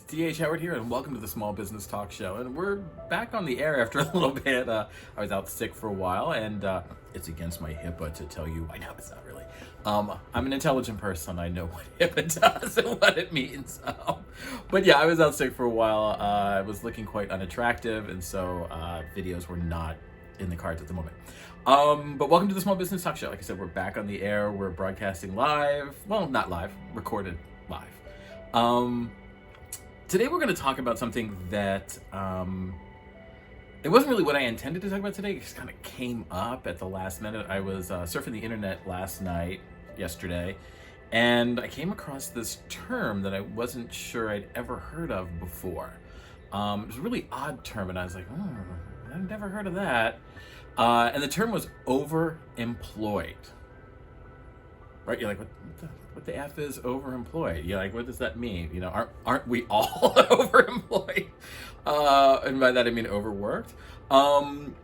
D.H. Howard here, and welcome to the Small Business Talk Show. And we're back on the air after a little bit. I was out sick for a while, and it's against my HIPAA to tell you. I know it's not really. I'm an intelligent person. I know what HIPAA does and what it means. But yeah, I was out sick for a while. I was looking quite unattractive, and so videos were not in the cards at the moment. But welcome to the Small Business Talk Show. Like I said, we're back on the air. We're broadcasting live. Well, not live, recorded live. Today we're going to talk about something that it wasn't really what I intended to talk about today. It just kind of came up at the last minute. I was surfing the internet yesterday, and I came across this term that I wasn't sure I'd ever heard of before. It was a really odd term, and I was like, I've never heard of that. And the term was overemployed. Right? You're like, what the F is overemployed? You're like, what does that mean? You know, aren't we all overemployed? And by that I mean overworked. And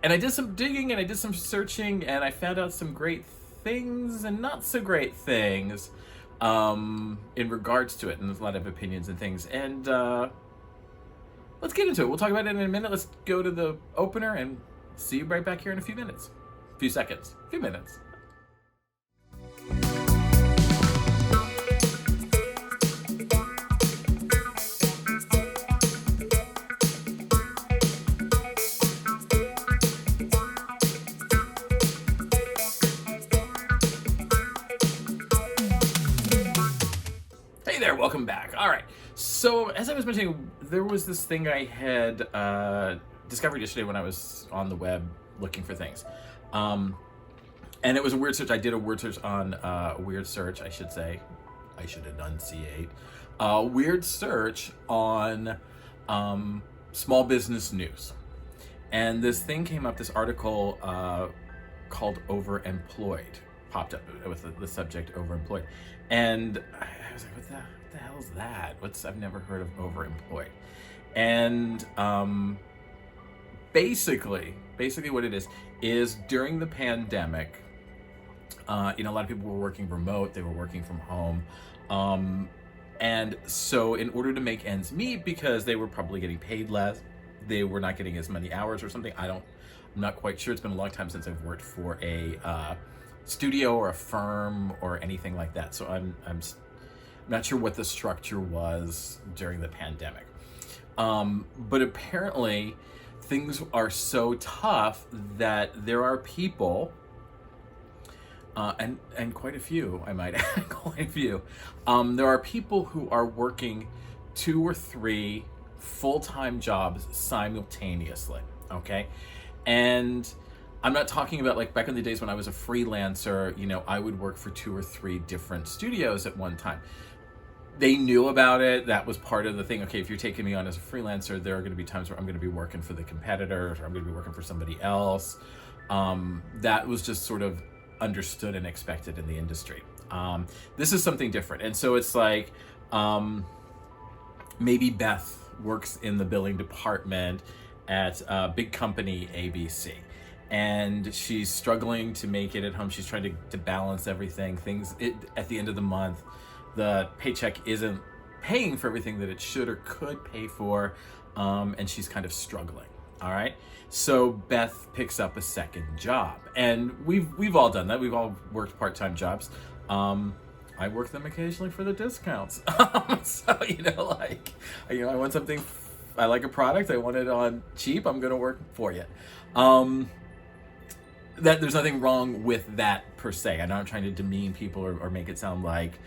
I did some digging and I did some searching, and I found out some great things and not so great things in regards to it. And there's a lot of opinions and things. And let's get into it. We'll talk about it in a minute. Let's go to the opener and see you right back here in a few minutes. A few seconds. A few minutes. Hey there, welcome back. All right. So as I was mentioning, there was this thing I had discovered yesterday when I was on the web looking for things. And it was a word search. I did a word search on weird search, I should say. I should enunciate. Weird search on small business news. And this thing came up, this article called Overemployed popped up with the subject Overemployed. And I was like, what the hell is that? I've never heard of overemployed. And basically what it is during the pandemic, a lot of people were working remote, they were working from home. And so in order to make ends meet, because they were probably getting paid less, they were not getting as many hours or something. I'm not quite sure. It's been a long time since I've worked for a studio or a firm or anything like that. So I'm not sure what the structure was during the pandemic. But apparently things are so tough that there are people, and quite a few, I might add, quite a few. There are people who are working 2 or 3 full-time jobs simultaneously, okay? And I'm not talking about like back in the days when I was a freelancer, I would work for 2 or 3 different studios at one time. They knew about it. That was part of the thing. Okay, if you're taking me on as a freelancer, there are going to be times where I'm going to be working for the competitor, or I'm going to be working for somebody else. That was just sort of understood and expected in the industry. This is something different. And so it's like, maybe Beth works in the billing department at big company ABC. And she's struggling to make it at home. She's trying to balance everything. At the end of the month, the paycheck isn't paying for everything that it should or could pay for, and she's kind of struggling. All right. So Beth picks up a second job, and we've all done that. We've all worked part-time jobs. I work them occasionally for the discounts. So I want something. I like a product. I want it on cheap. I'm going to work for you. That there's nothing wrong with that per se. I'm not trying to demean people or make it sound like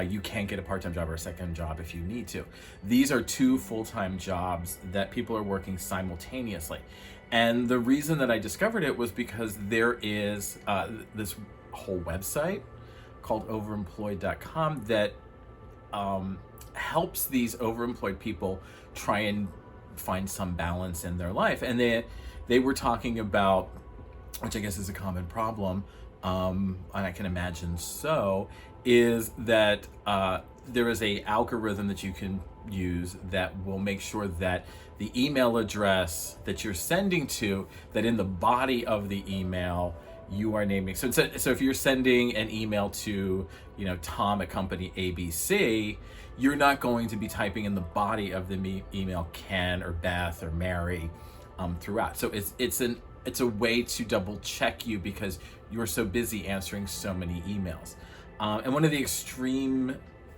you can't get a part-time job or a second job if you need to. These are 2 full-time jobs that people are working simultaneously. And the reason that I discovered it was because there is this whole website called overemployed.com that helps these overemployed people try and find some balance in their life. And they were talking about, which I guess is a common problem, and I can imagine so, is that there is a algorithm that you can use that will make sure that the email address that you're sending to, that in the body of the email you are naming. So if you're sending an email to, Tom at company ABC, you're not going to be typing in the body of the email Ken or Beth or Mary throughout. So it's a way to double check you because you're so busy answering so many emails. And one of the extreme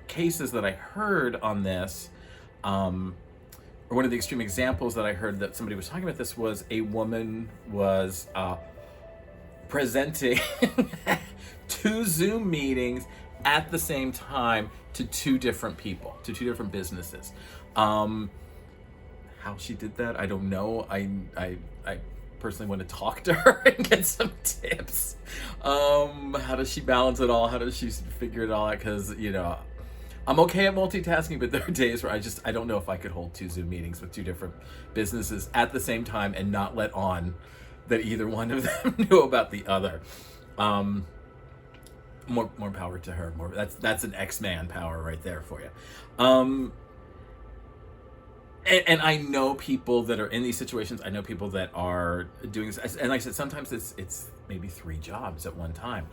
cases that I heard on this, or one of the extreme examples that I heard that somebody was talking about this, was a woman was presenting 2 Zoom meetings at the same time to 2 different people, to 2 different businesses. How she did that, I don't know. I personally want to talk to her and get some tips. How does she balance it all? How does she figure it all out? Because, I'm okay at multitasking, but there are days where I don't know if I could hold 2 Zoom meetings with 2 different businesses at the same time and not let on that either one of them knew about the other. More power to her. That's an X-Man power right there for you. And I know people that are in these situations. I know people that are doing this. And like I said, sometimes it's maybe 3 jobs at one time.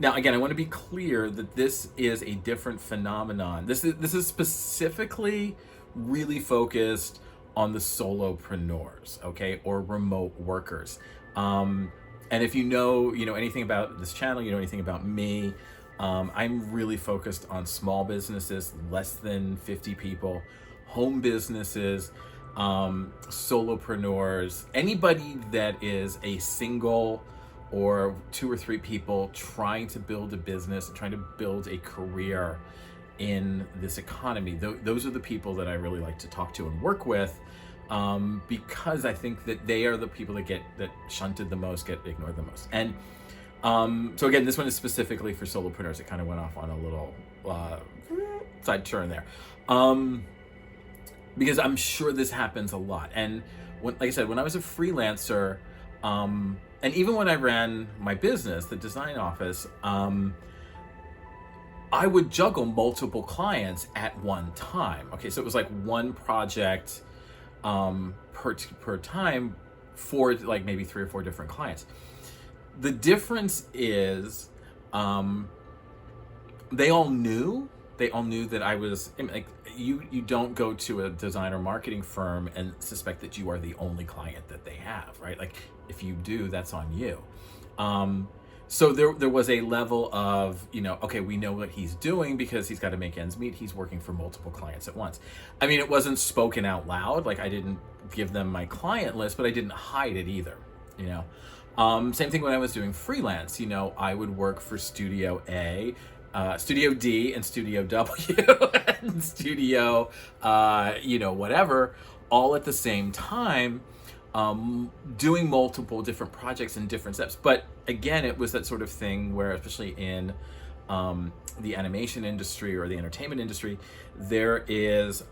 Now, again, I want to be clear that this is a different phenomenon. This is specifically really focused on the solopreneurs, okay, or remote workers. And if you know anything about this channel, you know anything about me, I'm really focused on small businesses, less than 50 people, home businesses, solopreneurs, anybody that is a single or 2 or 3 people trying to build a business, trying to build a career in this economy. Those are the people that I really like to talk to and work with, because I think that they are the people that get shunted the most, get ignored the most. And so again, this one is specifically for solopreneurs. It kind of went off on a little side turn there, because I'm sure this happens a lot. And like I said, when I was a freelancer, and even when I ran my business, the design office, I would juggle multiple clients at one time. Okay, so it was like 1 project per time for like maybe 3 or 4 different clients. The difference is they all knew that I was like, you don't go to a design or marketing firm and suspect that you are the only client that they have, right? Like if you do, that's on you. So there was a level of, okay, we know what he's doing because he's got to make ends meet. He's working for multiple clients at once. I mean, it wasn't spoken out loud. Like I didn't give them my client list, but I didn't hide it either, Same thing when I was doing freelance. I would work for Studio A, Studio D, and Studio W, and Studio, whatever, all at the same time, doing multiple different projects in different steps. But again, it was that sort of thing where, especially in the animation industry or the entertainment industry, there is,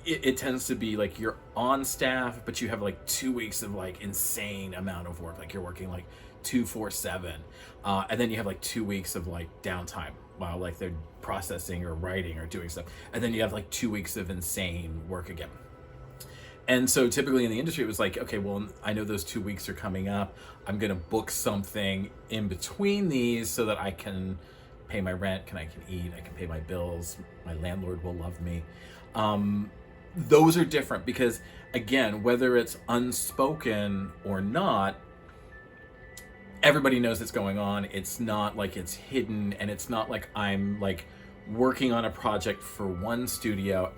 it tends to be like you're on staff, but you have like 2 weeks of like insane amount of work. Like you're working like 2-4-7, and then you have like 2 weeks of like downtime while like they're processing or writing or doing stuff, and then you have like 2 weeks of insane work again. And so typically in the industry, it was like, okay, well, I know those 2 weeks are coming up. I'm going to book something in between these so that I can pay my rent, I can eat, I can pay my bills. My landlord will love me. Those are different because, again, whether it's unspoken or not, everybody knows it's going on. It's not like it's hidden, and it's not like I'm like working on a project for one studio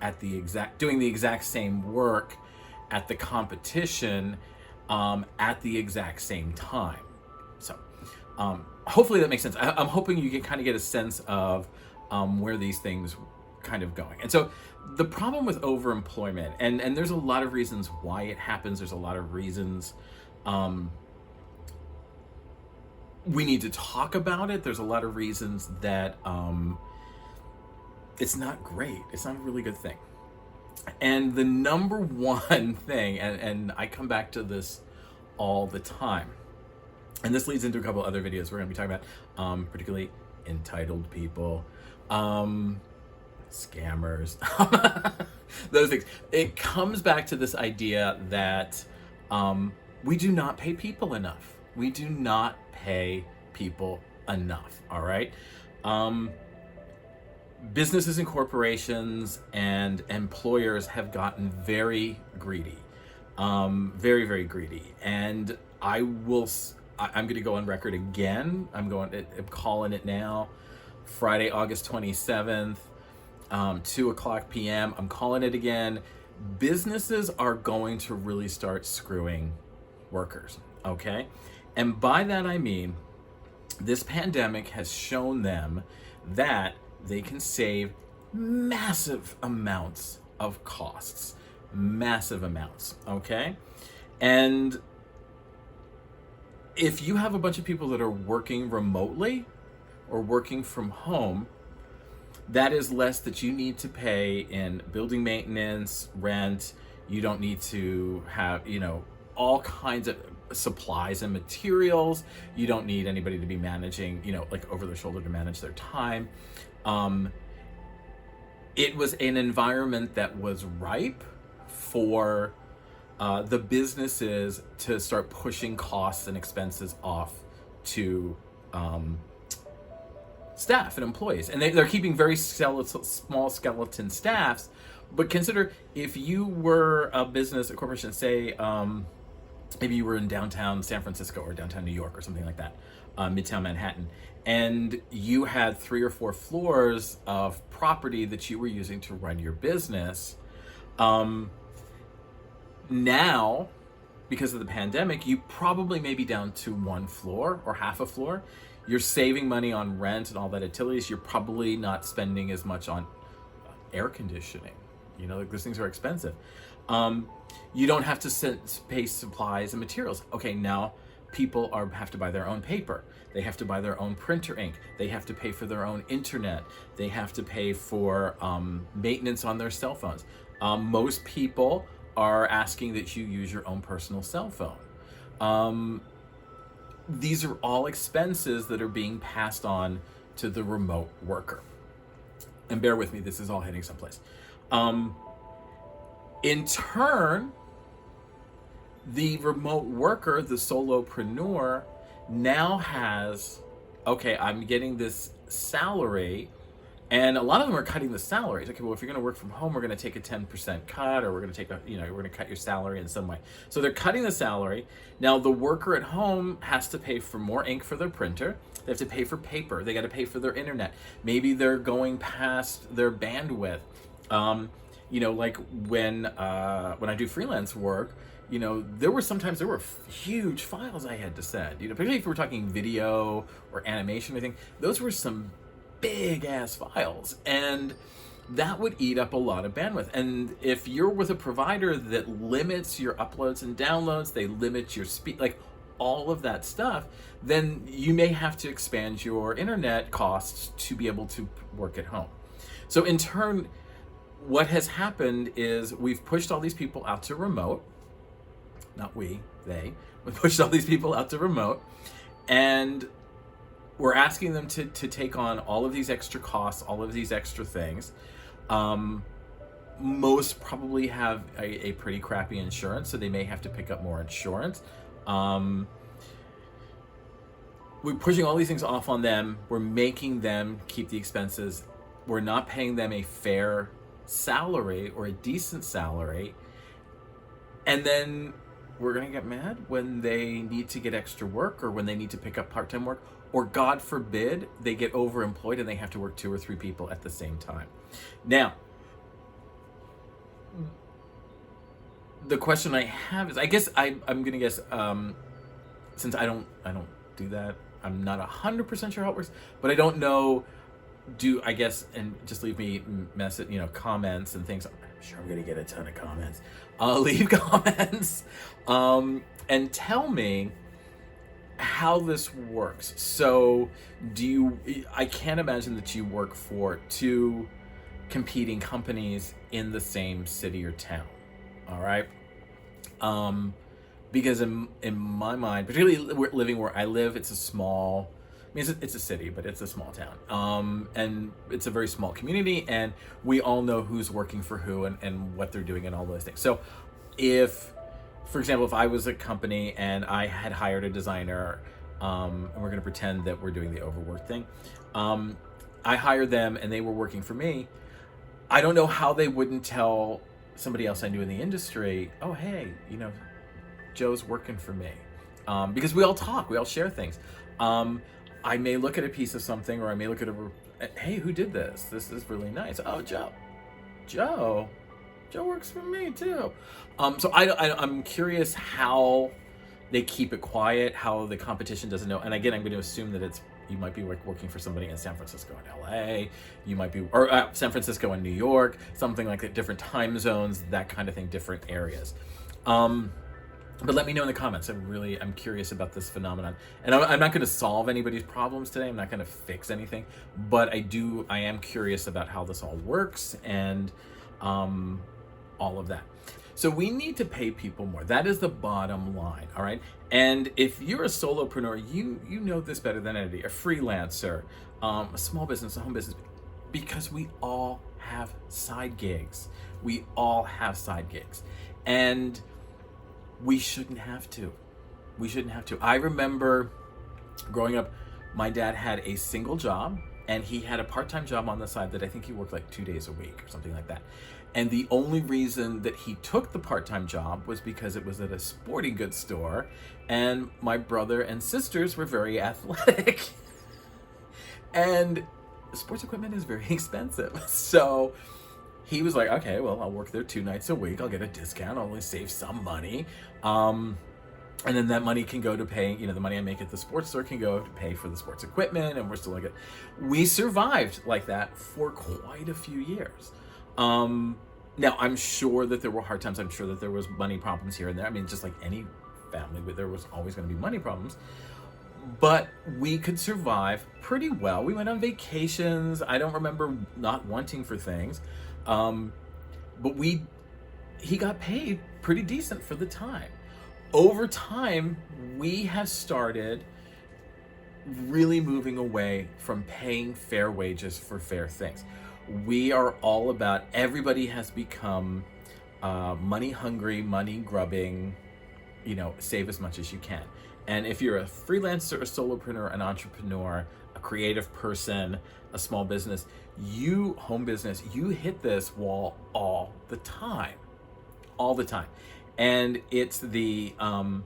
doing the exact same work at the competition at the exact same time. So hopefully that makes sense. I'm hoping you can kind of get a sense of where these things kind of going. And so the problem with overemployment, and there's a lot of reasons why it happens. There's a lot of reasons we need to talk about it. There's a lot of reasons that it's not great. It's not a really good thing. And the number one thing, and I come back to this all the time, and this leads into a couple other videos we're going to be talking about, particularly entitled people, scammers, those things. It comes back to this idea that we do not pay people enough. We do not pay people enough, all right? Businesses and corporations and employers have gotten very greedy, very, very greedy. And I'm going to go on record again. I'm calling it now, Friday, August 27th, 2:00 p.m. I'm calling it again. Businesses are going to really start screwing workers, okay? And by that I mean, this pandemic has shown them that they can save massive amounts of costs, massive amounts, okay? And if you have a bunch of people that are working remotely or working from home, that is less that you need to pay in building maintenance, rent. You don't need to have, all kinds of supplies and materials. You don't need anybody to be managing, like over their shoulder to manage their time. It was an environment that was ripe for the businesses to start pushing costs and expenses off to staff and employees. And they're keeping very small skeleton staffs. But consider if you were a business, a corporation, say, maybe you were in downtown San Francisco or downtown New York or something like that, Midtown Manhattan, and you had 3 or 4 floors of property that you were using to run your business. Now, because of the pandemic, you probably may be down to 1 floor or half a floor. You're saving money on rent and all that utilities. You're probably not spending as much on air conditioning. Those things are expensive. You don't have to pay supplies and materials. Okay, now people have to buy their own paper. They have to buy their own printer ink. They have to pay for their own internet. They have to pay for maintenance on their cell phones. Most people are asking that you use your own personal cell phone. These are all expenses that are being passed on to the remote worker. And bear with me, this is all heading someplace. In turn, the remote worker, the solopreneur, now has, okay, I'm getting this salary, and a lot of them are cutting the salaries. Okay, well, if you're going to work from home, we're going to take a 10% cut, or we're going to we're going to cut your salary in some way. So they're cutting the salary. Now the worker at home has to pay for more ink for their printer. They have to pay for paper. They got to pay for their internet. Maybe they're going past their bandwidth. Like when I do freelance work, there were huge files I had to send, particularly if we're talking video or animation or anything. Those were some big ass files, and that would eat up a lot of bandwidth. And if you're with a provider that limits your uploads and downloads, they limit your speed, like all of that stuff, then you may have to expand your internet costs to be able to work at home. So in turn, what has happened is we've pushed all these people out to remote. Not we, they. We pushed all these people out to remote, and we're asking them to take on all of these extra costs, all of these extra things. Most probably have a pretty crappy insurance, so they may have to pick up more insurance. We're pushing all these things off on them. We're making them keep the expenses. We're not paying them a fair salary or a decent salary. And then we're going to get mad when they need to get extra work, or when they need to pick up part-time work, or God forbid, they get overemployed and they have to work 2 or 3 people at the same time. Now, the question I have is, I guess I'm going to guess, since I don't do that, I'm not 100% sure how it works, but I don't know, and just leave me comments and things. I'm sure I'm going to get a ton of comments. Leave comments and tell me how this works. So I can't imagine that you work for 2 competing companies in the same city or town. All right. Because in my mind, particularly living where I live, it's a small, it's a city, but it's a small town. And it's a very small community, and we all know who's working for who and what they're doing and all those things. So if for example, if I was a company and I had hired a designer, and we're going to pretend that we're doing the overwork thing, I hired them and they were working for me. I don't know how they wouldn't tell somebody else I knew in the industry, oh, hey, Joe's working for me. Because we all talk, we all share things. I may look at a piece of something, or I may look at hey, who did this? This is really nice. Oh, Joe works for me too. So I'm curious how they keep it quiet, how the competition doesn't know. And again, I'm going to assume that you might be working for somebody in San Francisco and LA, you might be, or San Francisco and New York, something like that, different time zones, that kind of thing, different areas. But let me know in the comments. I'm curious about this phenomenon. And I'm not going to solve anybody's problems today. I'm not going to fix anything, but I am curious about how this all works and all of that. So we need to pay people more. That is the bottom line, all right? And if you're a solopreneur, you know this better than anybody, a freelancer, a small business, a home business, because we all have side gigs. We all have side gigs. And we shouldn't have to. We shouldn't have to. I remember growing up, my dad had a single job, and he had a part-time job on the side that I think he worked like 2 days a week or something like that. And the only reason that he took the part-time job was because it was at a sporting goods store, and my brother and sisters were very athletic. And sports equipment is very expensive. So he was like, okay, well, I'll work there 2 nights a week. I'll get a discount. I'll only save some money. And then that money can go to pay, the money I make at the sports store can go to pay for the sports equipment. And we're still like, we survived like that for quite a few years. Now, I'm sure that there were hard times. I'm sure that there was money problems here and there. I mean, just like any family, there was always going to be money problems. But we could survive pretty well. We went on vacations. I don't remember not wanting for things. But he got paid pretty decent for the time. Over time, we have started really moving away from paying fair wages for fair things. We are all about, everybody has become money hungry, money grubbing, save as much as you can. And if you're a freelancer, a solopreneur, an entrepreneur, a creative person, a small business, home business, you hit this wall all the time. And it's and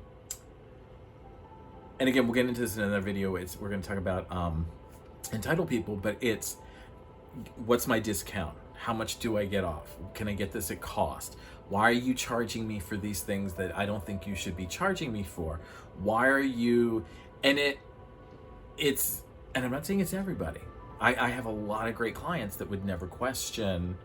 again, we'll get into this in another video. We're going to talk about entitled people, but it's, what's my discount? How much do I get off? Can I get this at cost? Why are you charging me for these things that I don't think you should be charging me for? Why are you, and I'm not saying it's everybody. I have a lot of great clients that would never question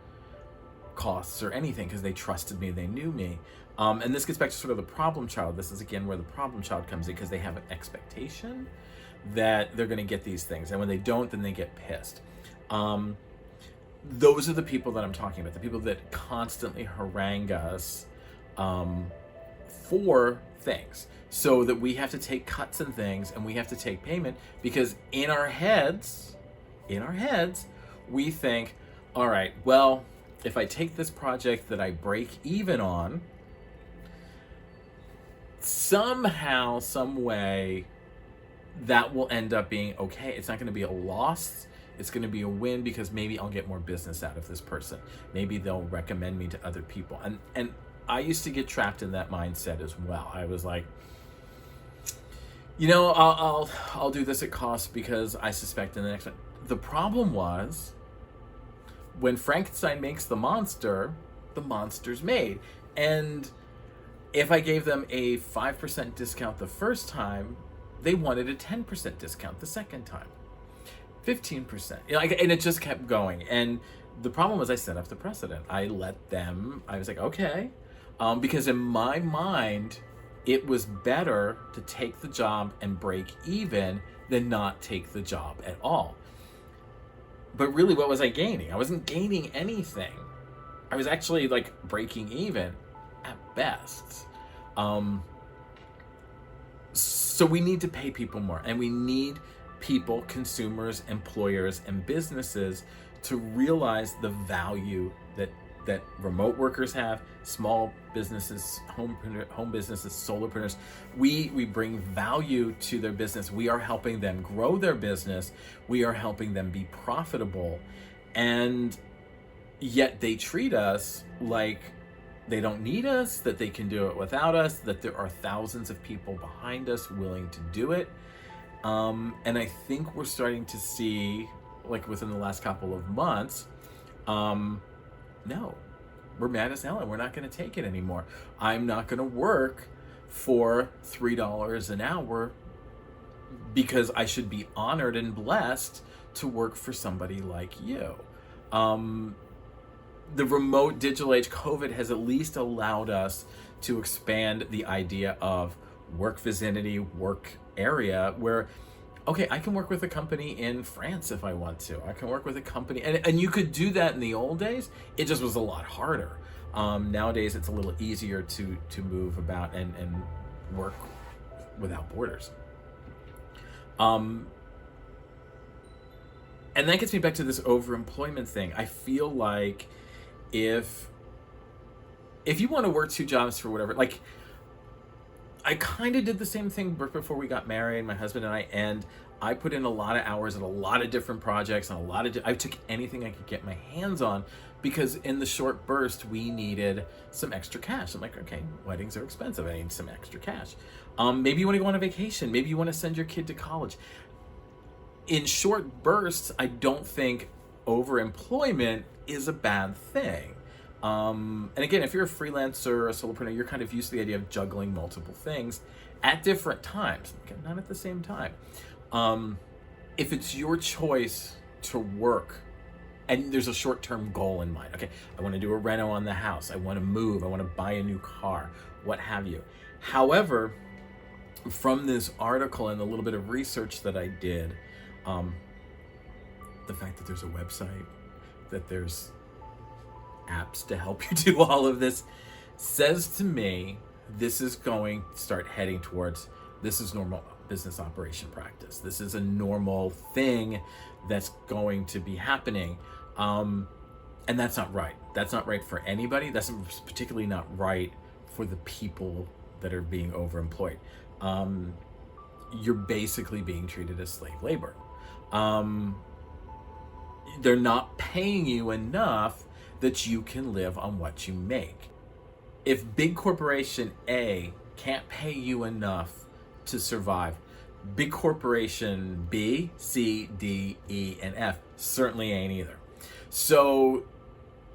costs or anything because they trusted me, they knew me. And this gets back to sort of the problem child. This is again where the problem child comes in, because they have an expectation that they're going to get these things. And when they don't, then they get pissed. Those are the people that I'm talking about, the people that constantly harangue us for things, so that we have to take cuts and things, and we have to take payment, because in our heads, we think, all right, well, if I take this project that I break even on, somehow, some way, that will end up being okay. It's not going to be a loss. It's going to be a win, because maybe I'll get more business out of this person. Maybe they'll recommend me to other people. And I used to get trapped in that mindset as well. I was like, I'll do this at cost because I suspect in the next one. The problem was, when Frankenstein makes the monster's made. And if I gave them a 5% discount the first time, they wanted a 10% discount the second time. 15%. And it just kept going. And the problem was, I set up the precedent. I was like, okay. Because in my mind, it was better to take the job and break even than not take the job at all. But really, what was I gaining? I wasn't gaining anything. I was actually breaking even at best. So we need to pay people more, and we need people, consumers, employers, and businesses to realize the value that that remote workers have, small businesses, home businesses, solopreneurs. We bring value to their business. We are helping them grow their business. We are helping them be profitable. And yet they treat us like they don't need us, that they can do it without us, that there are thousands of people behind us willing to do it. And I think we're starting to see, like within the last couple of months, no, we're mad as hell and we're not going to take it anymore. I'm not going to work for $3 an hour because I should be honored and blessed to work for somebody like you. The remote digital age, COVID has at least allowed us to expand the idea of work vicinity, work area, where, okay, I can work with a company in France if I want to. I can work with a company, and you could do that in the old days. It just was a lot harder. Nowadays, it's a little easier to move about and work without borders. And that gets me back to this overemployment thing. I feel like if you want to work 2 jobs for whatever, like I kind of did the same thing before we got married, my husband and I put in a lot of hours at a lot of different projects and I took anything I could get my hands on because in the short burst we needed some extra cash. I'm like, okay, weddings are expensive. I need some extra cash. Maybe you want to go on a vacation. Maybe you want to send your kid to college. In short bursts, I don't think overemployment is a bad thing. And again, if you're a freelancer, a solopreneur, you're kind of used to the idea of juggling multiple things at different times, okay, not at the same time. If it's your choice to work and there's a short-term goal in mind, okay, I want to do a reno on the house, I want to move, I want to buy a new car, what have you. However, from this article and a little bit of research that I did, the fact that there's a website, that there's apps to help you do all of this, says to me this is going to start heading towards, this is normal business operation practice. This is a normal thing that's going to be happening. And that's not right. That's not right for anybody. That's particularly not right for the people that are being overemployed. You're basically being treated as slave labor. They're not paying you enough that you can live on what you make. If big corporation A can't pay you enough to survive, big corporation B, C, D, E, and F certainly ain't either. So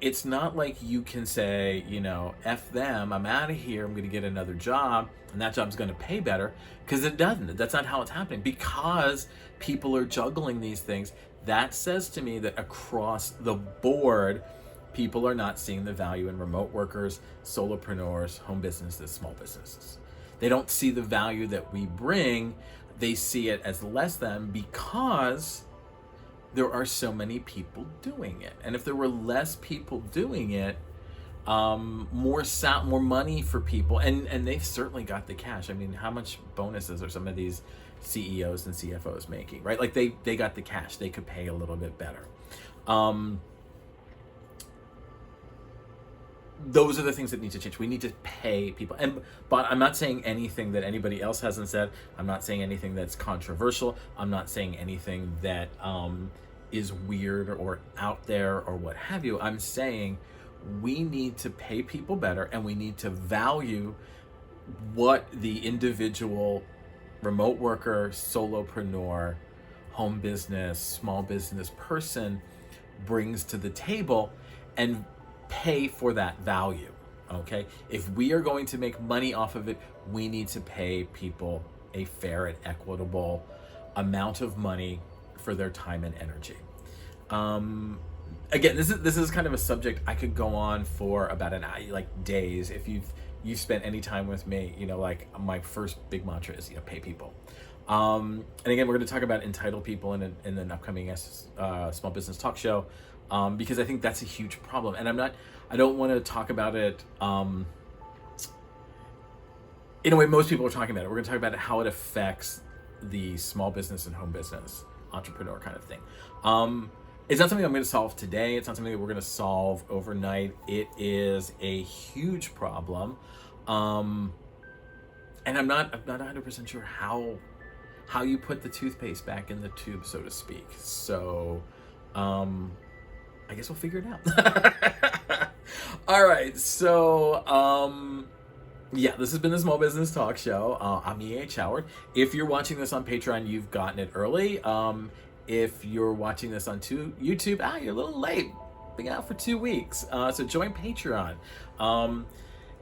it's not like you can say, F them, I'm out of here, I'm going to get another job, and that job's going to pay better, because it doesn't. That's not how it's happening. Because people are juggling these things, that says to me that across the board, people are not seeing the value in remote workers, solopreneurs, home businesses, small businesses. They don't see the value that we bring. They see it as less than because there are so many people doing it. And if there were less people doing it, more money for people, and they've certainly got the cash. I mean, how much bonuses are some of these CEOs and CFOs making, right? Like they got the cash. They could pay a little bit better. Those are the things that need to change. We need to pay people. But I'm not saying anything that anybody else hasn't said. I'm not saying anything that's controversial. I'm not saying anything that is weird or out there or what have you. I'm saying we need to pay people better, and we need to value what the individual remote worker, solopreneur, home business, small business person brings to the table, and pay for that value. Okay, if we are going to make money off of it, we need to pay people a fair and equitable amount of money for their time and energy. Again, this is kind of a subject I could go on for about an hour, like days. If you've spent any time with me, like my first big mantra is pay people. And again, we're going to talk about entitled people in an upcoming small business talk show. Because I think that's a huge problem, and I don't want to talk about it in a way most people are talking about it. We're going to talk about how it affects the small business and home business entrepreneur kind of thing. It's not something I'm going to solve today. It's not something that we're going to solve overnight. It is a huge problem. And I'm not 100% sure how you put the toothpaste back in the tube, so to speak. So, I guess we'll figure it out. All right. So, yeah, this has been the Small Business Talk Show. I'm E.H. Howard. If you're watching this on Patreon, you've gotten it early. If you're watching this on YouTube, you're a little late. Been out for 2 weeks. So join Patreon.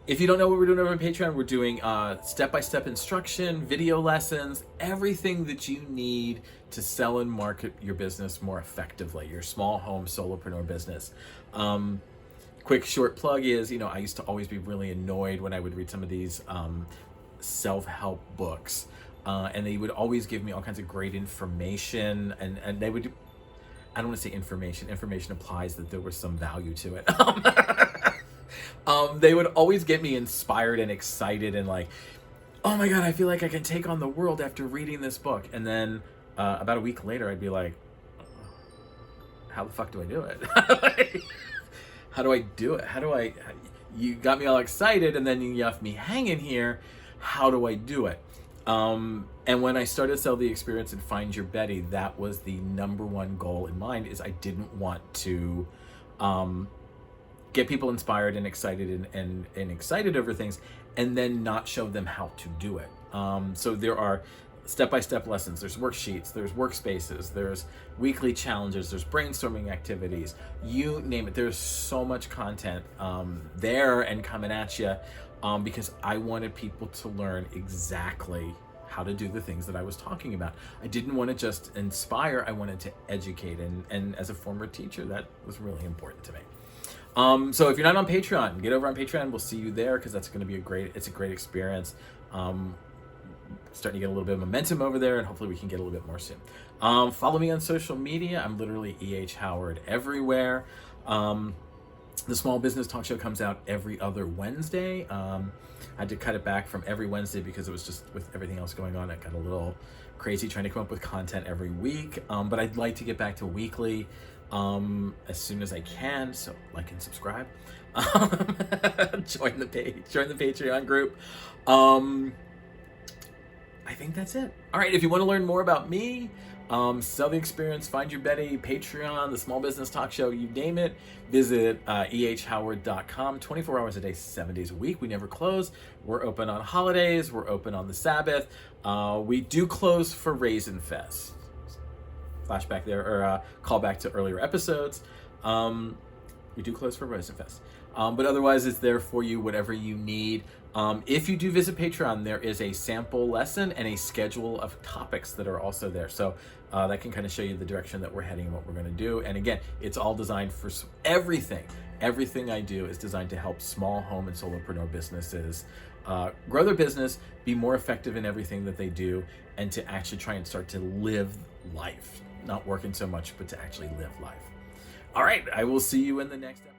If you don't know what we're doing over on Patreon, we're doing step-by-step instruction, video lessons, everything that you need to sell and market your business more effectively, your small home solopreneur business. Quick short plug is, I used to always be really annoyed when I would read some of these self-help books. And they would always give me all kinds of great information, and they would, I don't want to say information implies that there was some value to it. They would always get me inspired and excited and like, oh my God, I feel like I can take on the world after reading this book. And then about a week later, I'd be like, how the fuck do I do it? How do I do it? You got me all excited and then you left me hanging here. How do I do it? And when I started Sell the Experience and Find Your Betty, that was the number one goal in mind, is I didn't want to get people inspired and excited and excited over things and then not show them how to do it. So there are step-by-step lessons, there's worksheets, there's workspaces, there's weekly challenges, there's brainstorming activities, you name it. There's so much content there and coming at you because I wanted people to learn exactly how to do the things that I was talking about. I didn't want to just inspire, I wanted to educate, and as a former teacher, that was really important to me. So if you're not on Patreon, get over on Patreon. We'll see you there because that's going to be a great experience. Starting to get a little bit of momentum over there, and hopefully we can get a little bit more soon. Follow me on social media. I'm literally E.H. Howard everywhere. The Small Business Talk Show comes out every other Wednesday. I had to cut it back from every Wednesday because it was just, with everything else going on, it got a little crazy trying to come up with content every week. But I'd like to get back to weekly as soon as I can. So like and subscribe. Join the Patreon group. I think that's it. All right, if you want to learn more about me, Sell the Experience, Find Your Betty, Patreon, the Small Business Talk Show, you name it, visit ehhoward.com. 24 hours a day, 7 days a week. We never close. We're open on holidays. We're open on the Sabbath. We do close for Raisin Fest. Flashback there, or callback to earlier episodes. We do close for Raisin Fest. But otherwise, it's there for you, whatever you need. If you do visit Patreon, there is a sample lesson and a schedule of topics that are also there. So that can kind of show you the direction that we're heading and what we're going to do. And again, it's all designed for everything. Everything I do is designed to help small home and solopreneur businesses grow their business, be more effective in everything that they do, and to actually try and start to live life. Not working so much, but to actually live life. All right, I will see you in the next episode.